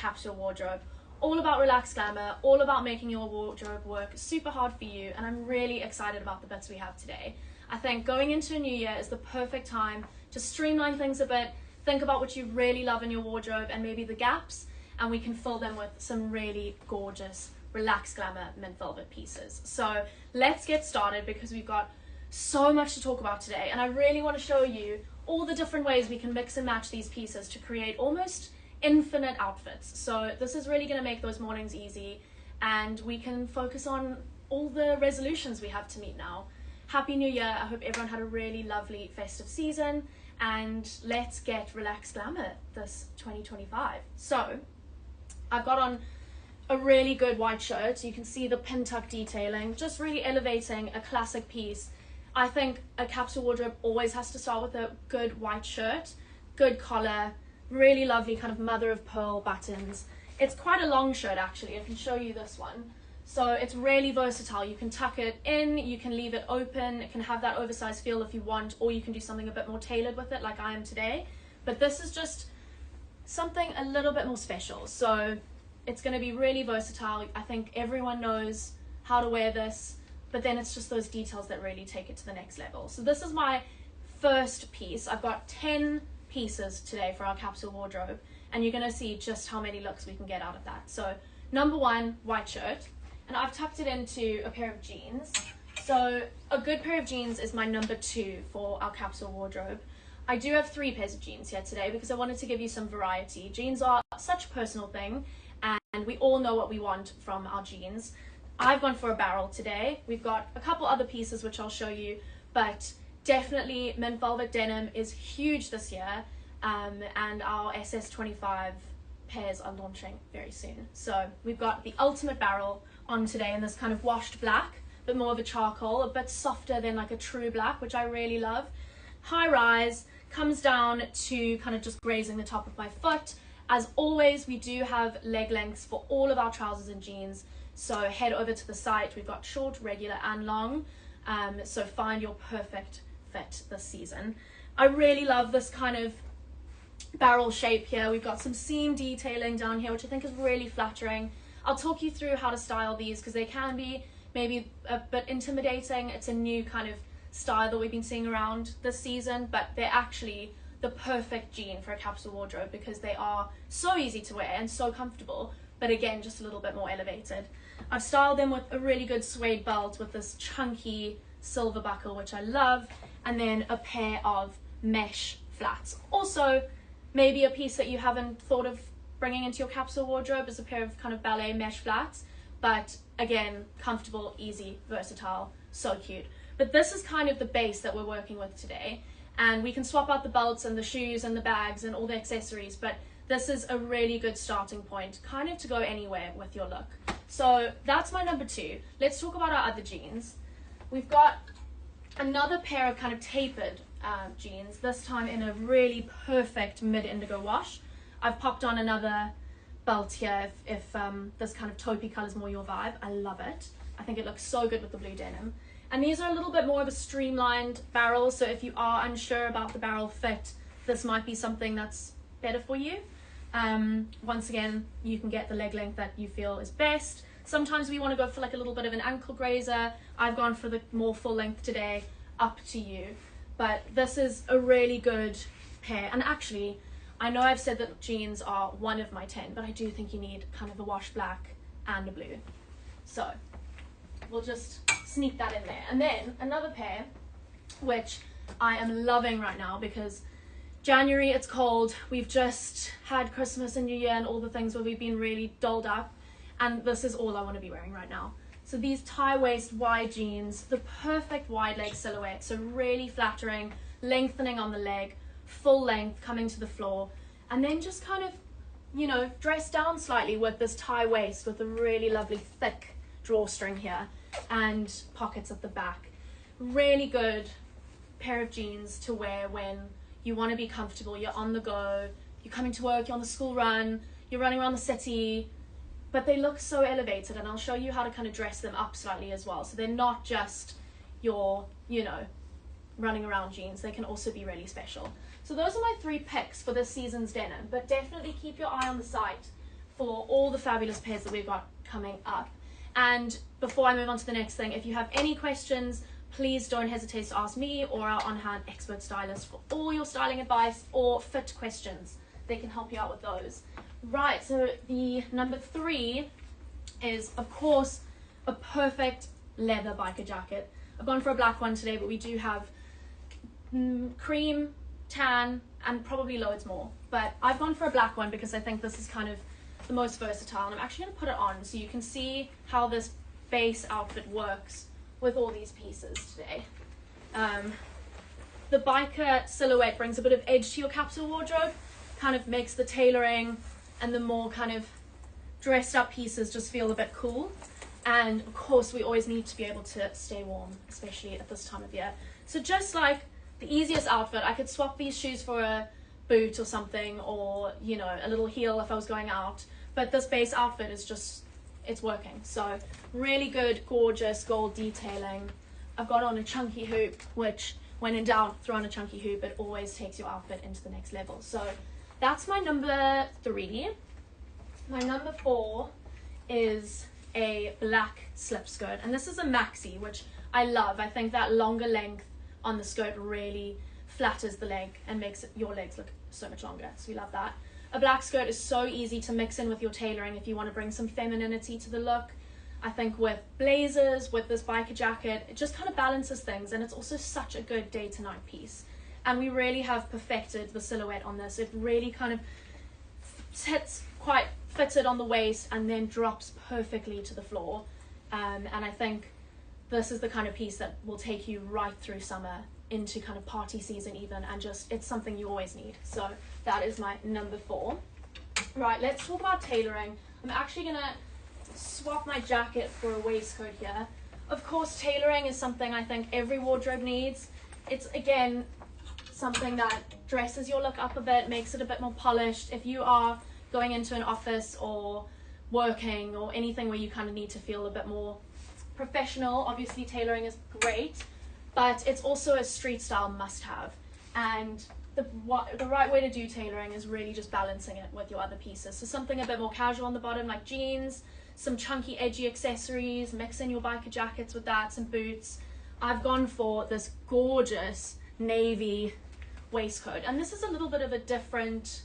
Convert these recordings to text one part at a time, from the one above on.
capsule wardrobe. All about relaxed glamour, all about making your wardrobe work super hard for you, and I'm really excited about the bits we have today. I think going into a new year is the perfect time to streamline things a bit, think about what you really love in your wardrobe and maybe the gaps, and we can fill them with some really gorgeous relaxed glamour mint velvet pieces. So let's get started because we've got so much to talk about today, and I really want to show you all the different ways we can mix and match these pieces to create almost infinite outfits. So this is really going to make those mornings easy, and we can focus on all the resolutions we have to meet now. Happy New Year. I hope everyone had a really lovely festive season, and let's get relaxed glamour this 2025. So I've got on a really good white shirt. You can see the pin tuck detailing, just really elevating a classic piece. I think a capsule wardrobe always has to start with a good white shirt, good collar, really lovely kind of mother of pearl buttons. It's quite a long shirt actually. I can show you this one. So it's really versatile. You can tuck it in, you can leave it open, it can have that oversized feel if you want, or you can do something a bit more tailored with it like I am today. But this is just something a little bit more special. So it's going to be really versatile. I think everyone knows how to wear this, but then it's just those details that really take it to the next level. So this is my first piece. I've got 10 pieces today for our capsule wardrobe, and you're going to see just how many looks we can get out of that. So number one, white shirt, and I've tucked it into a pair of jeans. So a good pair of jeans is my number 2 for our capsule wardrobe. I do have 3 pairs of jeans here today because I wanted to give you some variety. Jeans are such a personal thing, and we all know what we want from our jeans. I've gone for a barrel today. We've got a couple other pieces which I'll show you, but definitely mint velvet denim is huge this year, and our SS25 pairs are launching very soon. So we've got the ultimate barrel on today in this kind of washed black, but more of a charcoal, a bit softer than like a true black, which I really love. High rise, comes down to kind of just grazing the top of my foot. As always, we do have leg lengths for all of our trousers and jeans. So head over to the site. We've got short, regular and long. So find your perfect fit this season. I really love this kind of barrel shape here. We've got some seam detailing down here, which I think is really flattering. I'll talk you through how to style these because they can be maybe a bit intimidating. It's a new kind of style that we've been seeing around this season, but they're actually the perfect jean for a capsule wardrobe because they are so easy to wear and so comfortable, but again, just a little bit more elevated. I've styled them with a really good suede belt with this chunky silver buckle, which I love, and then a pair of mesh flats. Also, maybe a piece that you haven't thought of bringing into your capsule wardrobe is a pair of kind of ballet mesh flats, but again, comfortable, easy, versatile, so cute. But this is kind of the base that we're working with today, and we can swap out the belts and the shoes and the bags and all the accessories, but this is a really good starting point kind of to go anywhere with your look. So that's my number 2. Let's talk about our other jeans. We've got another pair of kind of tapered jeans, this time in a really perfect mid indigo wash. I've popped on another belt here if this kind of taupey color is more your vibe. I love it. I think it looks so good with the blue denim. And these are a little bit more of a streamlined barrel, so if you are unsure about the barrel fit, this might be something that's better for you. Once again, you can get the leg length that you feel is best. Sometimes we want to go for like a little bit of an ankle grazer. I've gone for the more full length today, up to you. But this is a really good pair. And actually, I know I've said that jeans are one of my 10, but I do think you need kind of a wash black and a blue. So we'll just sneak that in there. And then another pair, which I am loving right now because January, it's cold. We've just had Christmas and New Year and all the things where we've been really dolled up. And this is all I want to be wearing right now. So these tie waist wide jeans, the perfect wide leg silhouette. So really flattering, lengthening on the leg, full length coming to the floor. And then just kind of, you know, dress down slightly with this tie waist with a really lovely thick drawstring here and pockets at the back. Really good pair of jeans to wear when you want to be comfortable, you're on the go, you're coming to work, you're on the school run, you're running around the city, but they look so elevated, and I'll show you how to kind of dress them up slightly as well. So they're not just your, you know, running around jeans, they can also be really special. So those are my 3 picks for this season's denim, but definitely keep your eye on the site for all the fabulous pairs that we've got coming up. And before I move on to the next thing, if you have any questions, please don't hesitate to ask me or our on-hand expert stylist for all your styling advice or fit questions. They can help you out with those. Right, so the number 3 is, of course, a perfect leather biker jacket. I've gone for a black one today, but we do have cream, tan, and probably loads more. But I've gone for a black one because I think this is kind of the most versatile. And I'm actually going to put it on so you can see how this base outfit works with all these pieces today. The biker silhouette brings a bit of edge to your capsule wardrobe, kind of makes the tailoring and the more kind of dressed up pieces just feel a bit cool. And of course we always need to be able to stay warm, especially at this time of year. So just like the easiest outfit, I could swap these shoes for a boot or something, or you know, a little heel if I was going out, but this base outfit is just, it's working. So really good, gorgeous gold detailing. I've got on a chunky hoop, which when in doubt, throw on a chunky hoop. It always takes your outfit into the next level. So that's my number 3. My number 4 is a black slip skirt, and this is a maxi, which I love. I think that longer length on the skirt really flatters the leg and makes your legs look so much longer, so we love that. A black skirt is so easy to mix in with your tailoring if you want to bring some femininity to the look. I think with blazers, with this biker jacket, it just kind of balances things, and it's also such a good day to night piece. And we really have perfected the silhouette on this. It really kind of sits quite fitted on the waist and then drops perfectly to the floor. And I think this is the kind of piece that will take you right through summer into kind of party season even, and just, it's something you always need. So that is my number 4. Right, let's talk about tailoring. I'm actually gonna swap my jacket for a waistcoat here. Of course, tailoring is something I think every wardrobe needs. It's, again, something that dresses your look up a bit, makes it a bit more polished. If you are going into an office or working or anything where you kind of need to feel a bit more professional, obviously tailoring is great, but it's also a street style must-have. And the right way to do tailoring is really just balancing it with your other pieces. So something a bit more casual on the bottom, like jeans, some chunky edgy accessories, mix in your biker jackets with that, some boots. I've gone for this gorgeous navy waistcoat, and this is a little bit of a different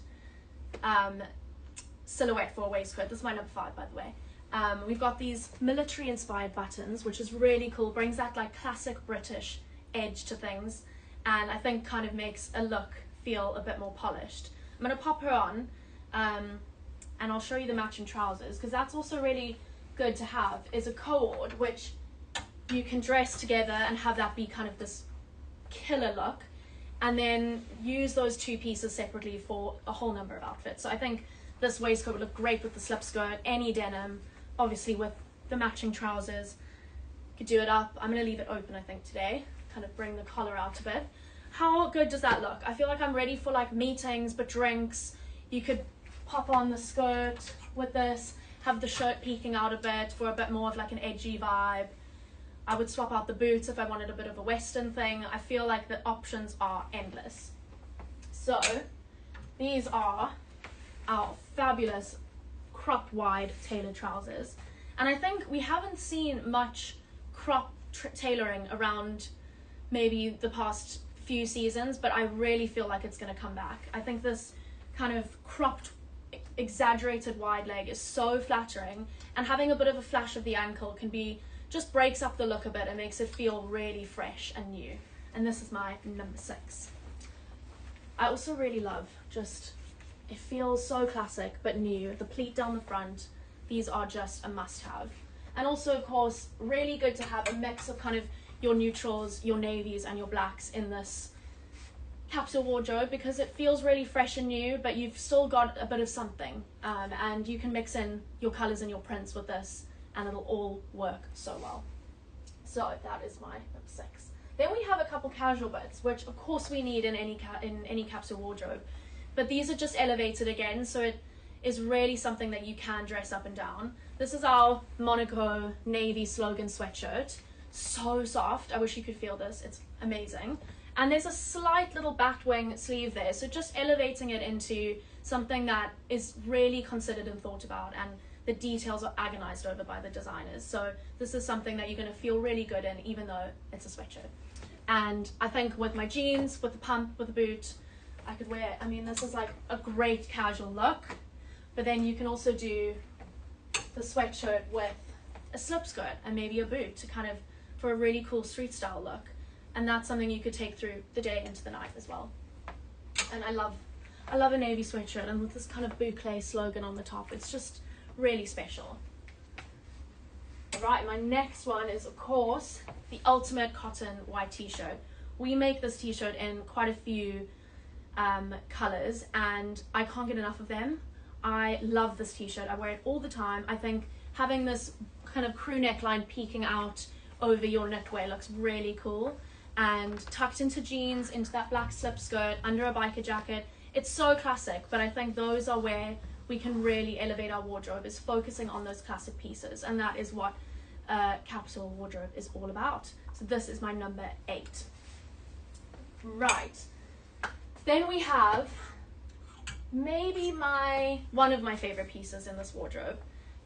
silhouette for a waistcoat. This is my number 5, by the way. We've got these military inspired buttons, which is really cool, brings that like classic British edge to things, and I think kind of makes a look feel a bit more polished. I'm going to pop her on and I'll show you the matching trousers, because that's also really good to have, is a cord, which you can dress together and have that be kind of this killer look, and then use those 2 pieces separately for a whole number of outfits. So I think this waistcoat would look great with the slip skirt, any denim, obviously with the matching trousers. You could do it up. I'm going to leave it open, I think, today, kind of bring the collar out a bit. How good does that look? I feel like I'm ready for like meetings, but drinks. You could pop on the skirt with this, have the shirt peeking out a bit for a bit more of like an edgy vibe. I would swap out the boots if I wanted a bit of a Western thing. I feel like the options are endless. So these are our fabulous cropped wide tailored trousers, and I think we haven't seen much crop tailoring around maybe the past few seasons, but I really feel like it's going to come back. I think this kind of cropped exaggerated wide leg is so flattering, and having a bit of a flash of the ankle can be, just breaks up the look a bit and makes it feel really fresh and new. And this is my number 6. I also really love just, it feels so classic but new. The pleat down the front, these are just a must-have. And also, of course, really good to have a mix of kind of your neutrals, your navies, and your blacks in this capsule wardrobe, because it feels really fresh and new, but you've still got a bit of something. And you can mix in your colours and your prints with this, and it'll all work so well. So that is my number 6. Then we have a couple casual bits, which of course we need in any capsule wardrobe. But these are just elevated again, so it is really something that you can dress up and down. This is our Monaco navy slogan sweatshirt. So soft. I wish you could feel this. It's amazing. And there's a slight little bat wing sleeve there, so just elevating it into something that is really considered and thought about, and the details are agonized over by the designers. So this is something that you're going to feel really good in, even though it's a sweatshirt. And I think with my jeans, with the pump, with the boot, I could wear, I mean, this is like a great casual look, but then you can also do the sweatshirt with a slip skirt and maybe a boot to kind of, for a really cool street style look. And that's something you could take through the day into the night as well. And I love a navy sweatshirt, and with this kind of boucle slogan on the top, it's just really special. Right, my next one is, of course, the ultimate cotton white t-shirt. We make this t-shirt in quite a few colors, and I can't get enough of them. I love this t-shirt. I wear it all the time. I think having this kind of crew neckline peeking out over your knitwear looks really cool, and tucked into jeans, into that black slip skirt, under a biker jacket. It's so classic, but I think those are where we can really elevate our wardrobe, is focusing on those classic pieces, and that is what capsule wardrobe is all about. So this is my number 8. Right, then we have maybe one of my favorite pieces in this wardrobe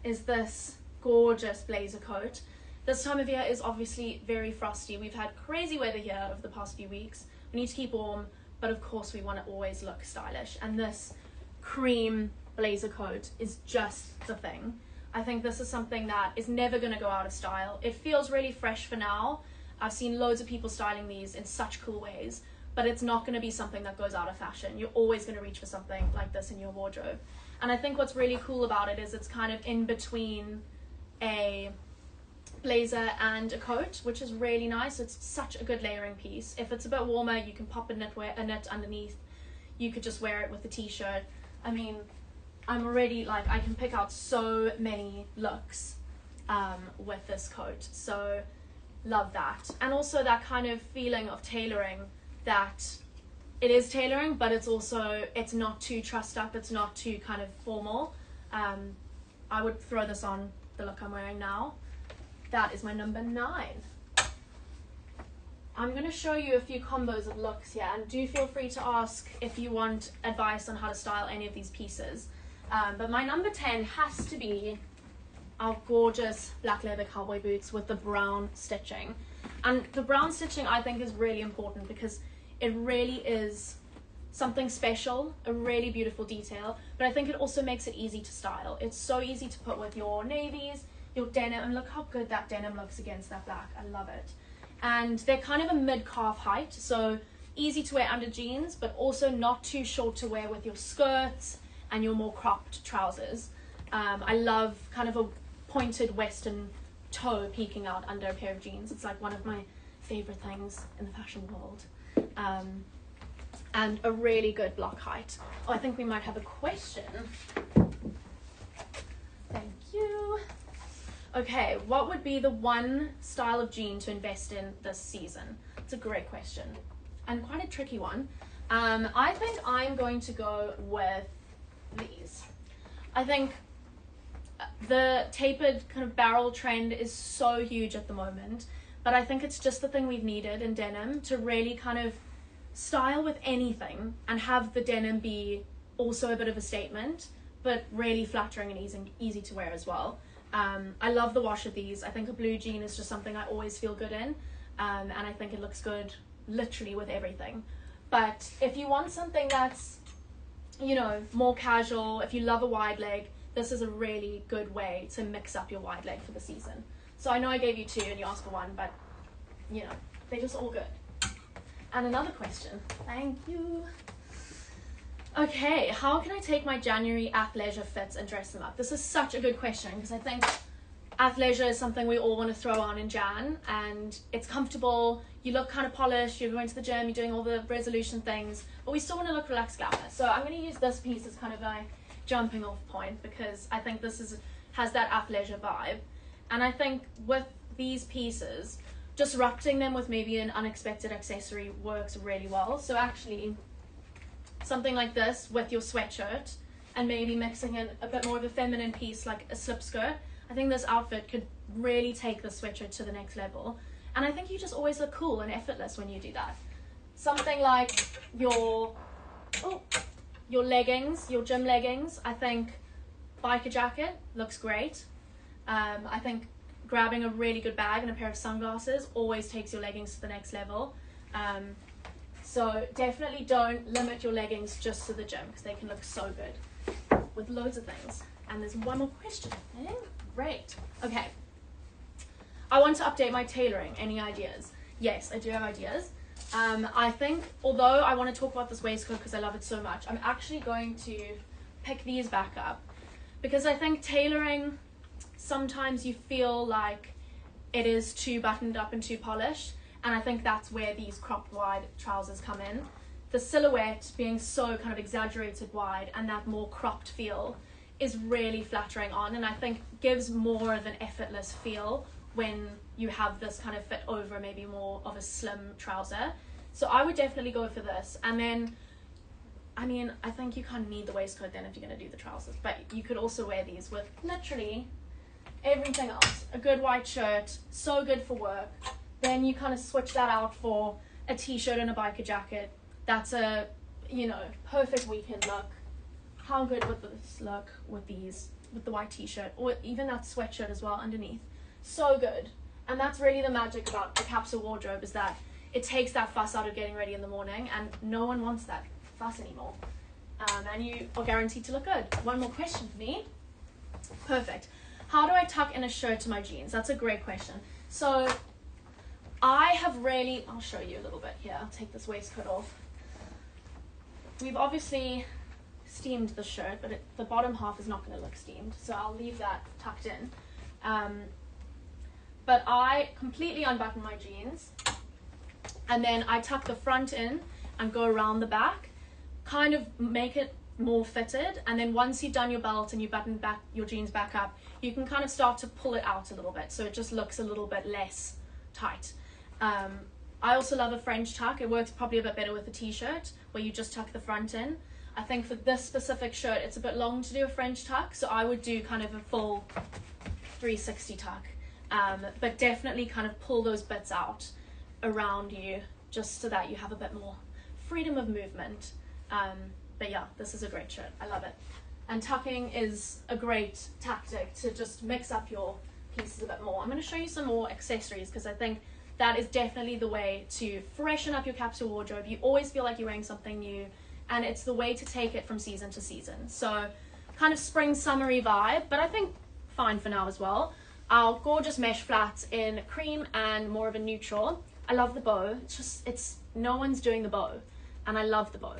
is this gorgeous blazer coat. This time of year is obviously very frosty. We've had crazy weather here over the past few weeks. We need to keep warm, but of course we want to always look stylish, and this cream blazer coat is just the thing. I think this is something that is never going to go out of style. It feels really fresh for now. I've seen loads of people styling these in such cool ways, but it's not going to be something that goes out of fashion. You're always going to reach for something like this in your wardrobe. And I think what's really cool about it is it's kind of in between a blazer and a coat, which is really nice. It's such a good layering piece. If it's a bit warmer, you can pop a knit underneath. You could just wear it with a t-shirt. I mean, I'm already like, I can pick out so many looks with this coat. So love that. And also that kind of feeling of tailoring, that it is tailoring, but it's also, it's not too trussed up. It's not too kind of formal. I would throw this on the look I'm wearing now. That is my number 9. I'm going to show you a few combos of looks here, and do feel free to ask if you want advice on how to style any of these pieces. But my number 10 has to be our gorgeous black leather cowboy boots with the brown stitching. And the brown stitching I think is really important because it really is something special, a really beautiful detail, but I think it also makes it easy to style. It's so easy to put with your navies, your denim, and look how good that denim looks against that black. I love it. And they're kind of a mid-calf height, so easy to wear under jeans, but also not too short to wear with your skirts and your more cropped trousers. I love kind of a pointed western toe peeking out under a pair of jeans. It's like one of my favorite things in the fashion world. And a really good block height. Oh, I think we might have a question. Thank you. Okay, what would be the one style of jean to invest in this season? It's a great question and quite a tricky one. I think I'm going to go with these. I think the tapered kind of barrel trend is so huge at the moment, but I think it's just the thing we've needed in denim to really kind of style with anything and have the denim be also a bit of a statement, but really flattering and easy to wear as well. I love the wash of these. I think a blue jean is just something I always feel good in, and I think it looks good literally with everything. But if you want something that's, you know, more casual, if you love a wide leg, this is a really good way to mix up your wide leg for the season. So I know I gave you 2 and you asked for 1, but you know, they're just all good. And another question. Thank you. Okay, how can I take my January athleisure fits and dress them up? This is such a good question because I think athleisure is something we all want to throw on in Jan, and it's comfortable, you look kind of polished, you're going to the gym, you're doing all the resolution things, but we still want to look relaxed glamour. So I'm going to use this piece as kind of a jumping off point because I think this has that athleisure vibe. And I think with these pieces, disrupting them with maybe an unexpected accessory works really well. So actually, something like this with your sweatshirt and maybe mixing in a bit more of a feminine piece like a slip skirt, I think this outfit could really take the sweatshirt to the next level. And I think you just always look cool and effortless when you do that. Something like your your leggings, your gym leggings, I think biker jacket looks great. I think grabbing a really good bag and a pair of sunglasses always takes your leggings to the next level. So definitely don't limit your leggings just to the gym, because they can look so good with loads of things. And there's one more question. Great. Okay. I want to update my tailoring. Any ideas? Yes, I do have ideas. I think, although I want to talk about this waistcoat because I love it so much, I'm actually going to pick these back up, because I think tailoring, sometimes you feel like it is too buttoned up and too polished, and I think that's where these cropped wide trousers come in. The silhouette being so kind of exaggerated wide and that more cropped feel is really flattering on, and I think gives more of an effortless feel when you have this kind of fit over maybe more of a slim trouser. So I would definitely go for this. And then, I mean, I think you kind of need the waistcoat then if you're going to do the trousers, but you could also wear these with literally everything else. A good white shirt, so good for work. Then you kind of switch that out for a t-shirt and a biker jacket. That's a, you know, perfect weekend look. How good would this look with these, with the white t-shirt, or even that sweatshirt as well underneath? So good. And that's really the magic about the capsule wardrobe, is that it takes that fuss out of getting ready in the morning, and no one wants that fuss anymore. And you are guaranteed to look good. One more question for me. Perfect. How do I tuck in a shirt to my jeans? That's a great question. So I have really, I'll show you a little bit here. I'll take this waistcoat off. We've obviously steamed the shirt, but the bottom half is not going to look steamed, so I'll leave that tucked in. But I completely unbutton my jeans, and then I tuck the front in and go around the back, kind of make it more fitted, and then once you've done your belt and you button back your jeans back up, you can kind of start to pull it out a little bit, so it just looks a little bit less tight. I also love a French tuck. It works probably a bit better with a t-shirt, where you just tuck the front in. I think for this specific shirt, it's a bit long to do a French tuck, so I would do kind of a full 360 tuck. But definitely kind of pull those bits out around you, just so that you have a bit more freedom of movement. But yeah, this is a great shirt. I love it. And tucking is a great tactic to just mix up your pieces a bit more. I'm going to show you some more accessories, because I think that is definitely the way to freshen up your capsule wardrobe. You always feel like you're wearing something new, and it's the way to take it from season to season. So kind of spring summery vibe, but I think fine for now as well. Our gorgeous mesh flats in cream and more of a neutral. I love the bow. It's no one's doing the bow, and I love the bow.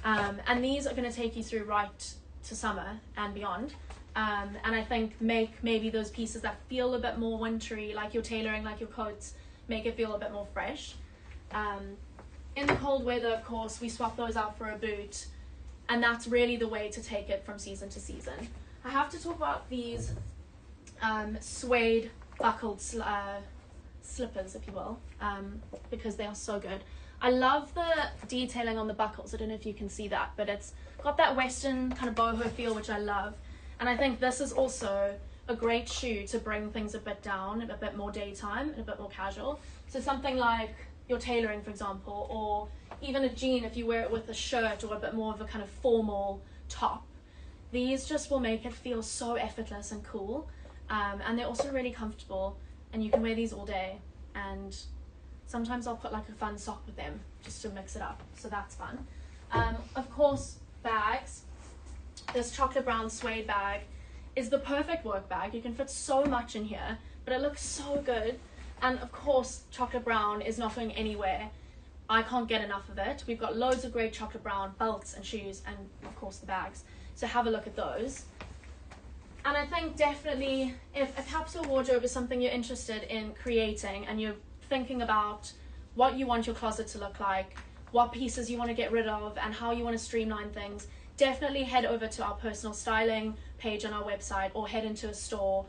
And these are going to take you through right to summer and beyond. And I think make maybe those pieces that feel a bit more wintry, like your tailoring, like your coats, make it feel a bit more fresh. In the cold weather, of course, we swap those out for a boot, and that's really the way to take it from season to season. I have to talk about these suede buckled slippers, if you will, because they are so good. I love the detailing on the buckles. I don't know if you can see that, but it's got that Western kind of boho feel, which I love. And I think this is also a great shoe to bring things a bit down, a bit more daytime and a bit more casual. So something like your tailoring, for example, or even a jean if you wear it with a shirt or a bit more of a kind of formal top. These just will make it feel so effortless and cool. And they're also really comfortable, and you can wear these all day. And sometimes I'll put like a fun sock with them just to mix it up, so that's fun. Of course, bags. This chocolate brown suede bag is the perfect work bag. You can fit so much in here, but it looks so good. And of course, chocolate brown is not going anywhere. I can't get enough of it. We've got loads of great chocolate brown belts and shoes, and of course the bags. So have a look at those. And I think definitely if a capsule wardrobe is something you're interested in creating, and you're thinking about what you want your closet to look like, what pieces you want to get rid of, and how you want to streamline things, definitely head over to our personal styling page on our website, or head into a store.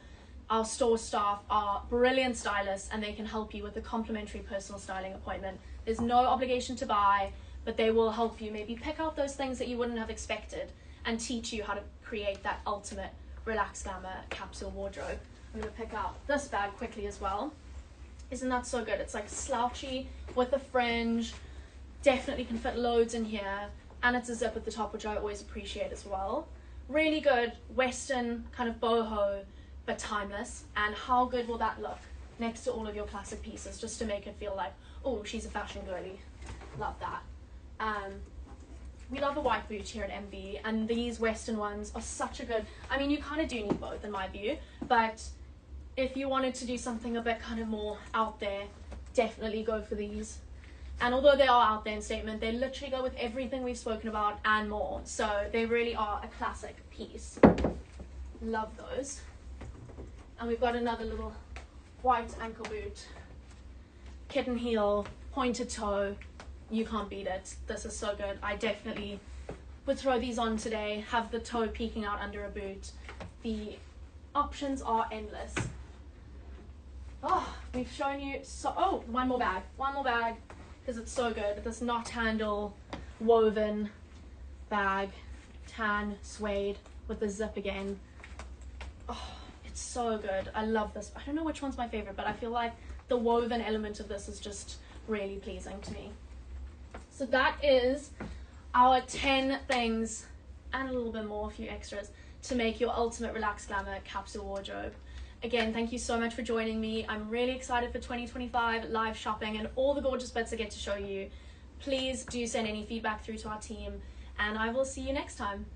Our store staff are brilliant stylists, and they can help you with a complimentary personal styling appointment. There's no obligation to buy, but they will help you maybe pick out those things that you wouldn't have expected and teach you how to create that ultimate Relax Glamour capsule wardrobe. I'm going to pick out this bag quickly as well. Isn't that so good? It's like slouchy with a fringe. Definitely can fit loads in here. and it's a zip at the top, which I always appreciate as well. Really good Western kind of boho, but timeless. And how good will that look next to all of your classic pieces, just to make it feel like, oh, she's a fashion girly. Love that. We love a white boot here at MV, and these Western ones are such a good, I mean, you kind of do need both in my view, but if you wanted to do something a bit kind of more out there, definitely go for these. And although they are out there in statement, they literally go with everything we've spoken about and more. So they really are a classic piece. Love those. And we've got another little white ankle boot. Kitten heel, pointed toe. You can't beat it. This is so good. I definitely would throw these on today. Have the toe peeking out under a boot. The options are endless. Oh, we've shown you so, oh, one more bag, because it's so good. This knot handle, woven bag, tan, suede, with the zip again. Oh, it's so good. I love this. I don't know which one's my favorite, but I feel like the woven element of this is just really pleasing to me. So that is our 10 things, and a little bit more, a few extras, to make your ultimate relaxed glamour capsule wardrobe. Again, thank you so much for joining me. I'm really excited for 2025 live shopping and all the gorgeous bits I get to show you. Please do send any feedback through to our team, and I will see you next time.